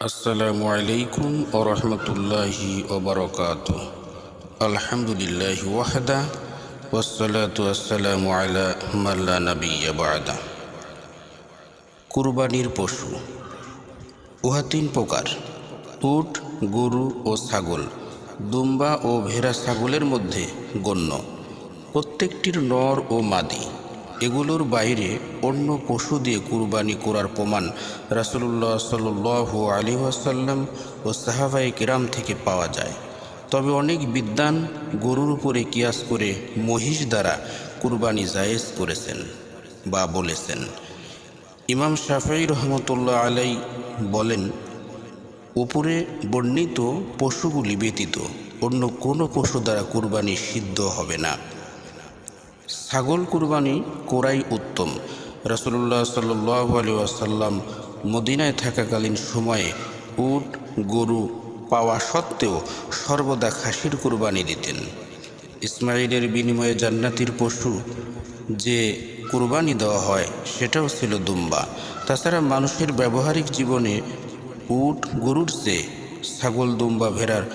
আসসালামু আলাইকুম ওয়া রাহমাতুল্লাহি ওয়া বারাকাতুহু। আলহামদুলিল্লাহি ওয়াহদা ওয়াসসালাতু ওয়াসসালামু আলা মান লা নাবিয়্যা বা'দা। কুরবানির পশু উহা তিন প্রকার: উট, গরু ও ছাগল। দুম্বা ও ভেড়া ছাগলের মধ্যে গণ্য। প্রত্যেকটির নর ও মাদি। এগুলোর বাইরে অন্য পশু দিয়ে কুরবানি করার প্রমাণ রাসূলুল্লাহ সাল্লাল্লাহু আলাইহি ওয়াসাল্লাম ও সাহাবায়ে কিরাম থেকে পাওয়া যায়। তবে অনেক বিদ্বান গরুর উপরে কিয়াস করে মহিষ দ্বারা কুরবানি জায়েজ করেছেন বা বলেছেন। ইমাম শাফিঈ রহমতুল্লাহ আলাইহি বলেন, উপরে বর্ণিত পশুগুলি ব্যতীত অন্য কোনো পশু দ্বারা কুরবানি সিদ্ধ হবে না। ছাগল কুরবানি করাই উত্তম। রাসূলুল্লাহ সাল্লাল্লাহু আলাইহি ওয়াসাল্লাম মদিনায় থাকাকালীন সময়ে উট, গরু পাওয়া সত্ত্বেও সর্বদা খাসির কুরবানি দিতেন। ইসমাইলের বিনিময়ে জান্নাতির পশু যে কুরবানি দেওয়া হয় সেটাও ছিল দুম্বা। তাছাড়া মানুষের ব্যবহারিক জীবনে উট, গরুর চেয়ে ছাগল, দুম্বা, ভেড়ার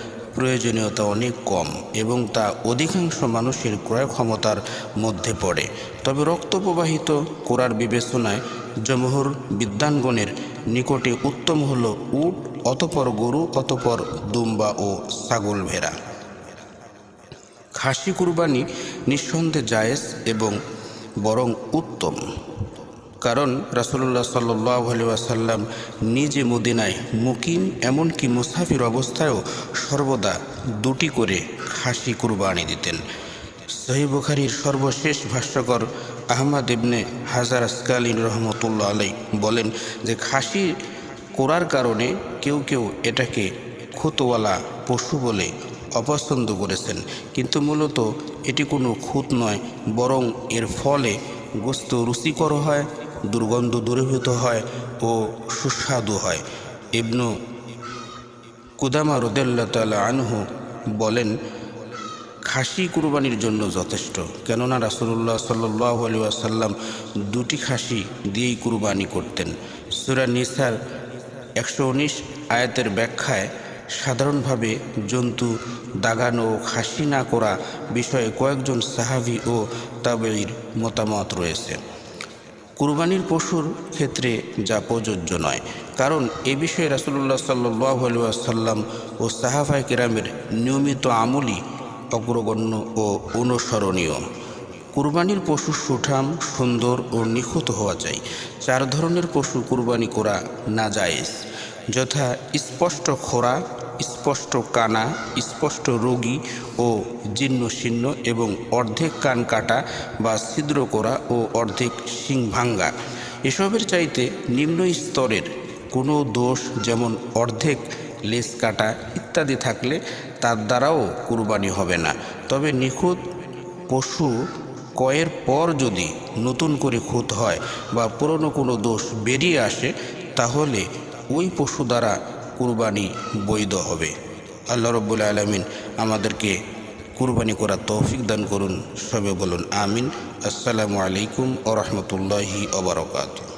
প্রয়োজনীয়তা অনেক কম এবং তা অধিকাংশ মানুষের ক্রয় ক্ষমতার মধ্যে পড়ে। তবে রক্ত প্রবাহিত করার বিবেচনায় জমহুর বিদ্বানগণের নিকটে উত্তম হল উট, অতঃপর গরু, অতঃপর দুম্বা ও ছাগল, ভেড়া। খাসি কুরবানি নিঃসন্দেহে জায়েজ এবং বরং উত্তম, কারণ রাসূলুল্লাহ সাল্লাল্লাহু আলাইহি ওয়াসাল্লাম নিজে মদিনায় মুকিম, এমনকি মুসাফির অবস্থায়ও সর্বদা দুটি করে খাসি কুরবানি দিতেন। সহিহ বুখারীর সর্বশেষ ভাষ্যকর আহমদ ইবনে হাজার আসকালানী রহমতুল্লাহ আলাইহি বলেন যে, খাসি করার কারণে কেউ কেউ এটাকে খুঁতওয়ালা পশু বলে অপছন্দ করেছেন, কিন্তু মূলত এটি কোনো খুঁত নয়, বরং এর ফলে গোশত রুচিকর হয়, দুর্গন্ধ দূরীভূত হয় ও সুস্বাদু হয়। ইবনু কুদামা রাদিয়াল্লাহু তাআলা আনহু বলেন, খাসি কুরবানির জন্য যথেষ্ট, কেননা রাসূলুল্লাহ সাল্লাল্লাহু আলাইহি ওয়াসাল্লাম দুটি খাসি দিয়েই কুরবানি করতেন। সূরা নিসার 119 আয়াতের ব্যাখ্যায় সাধারণভাবে জন্তু দাগানো ও খাসি না করা বিষয়ে কয়েকজন সাহাবী ও তাবেঈর মতামত রয়েছে। কুরবানির পশুর ক্ষেত্রে যা প্রযোজ্য নয়, কারণ এ বিষয়ে রাসূলুল্লাহ সাল্লাল্লাহু আলাইহি ওয়াসাল্লাম ও সাহাবায়ে কেরামের নিয়মিত আমলই অগ্রগণ্য ও অনুসরণীয়। কুরবানির পশু সুঠাম, সুন্দর ও নিখুঁত হওয়া চাই। 4 ধরনের পশু কুরবানি করা নাজায়েজ, যথা স্পষ্ট খোরা, স্পষ্ট কানা, স্পষ্ট রোগী ও জীর্ণশীর্ণ এবং অর্ধেক কান কাটা বা ছিদ্র করা ও অর্ধেক শিং ভাঙ্গা। এসবের চাইতে নিম্ন স্তরের কোনো দোষ, যেমন অর্ধেক লেজ কাটা ইত্যাদি থাকলে তার দ্বারাও কুরবানি হবে না। তবে নিখুঁত পশু ক্রয়ের পর যদি নতুন করে খুঁত হয় বা পুরনো কোনো দোষ বেরিয়ে আসে, তাহলে ওই পশু দ্বারা কুরবানি বৈধ হবে। আল্লাহ রাব্বুল আলামিন আমাদেরকে কুরবানি করার তৌফিক দান করুন। সবে বলুন আমিন। আসসালামু আলাইকুম ওয়া রাহমাতুল্লাহি ওয়া বারাকাতুহু।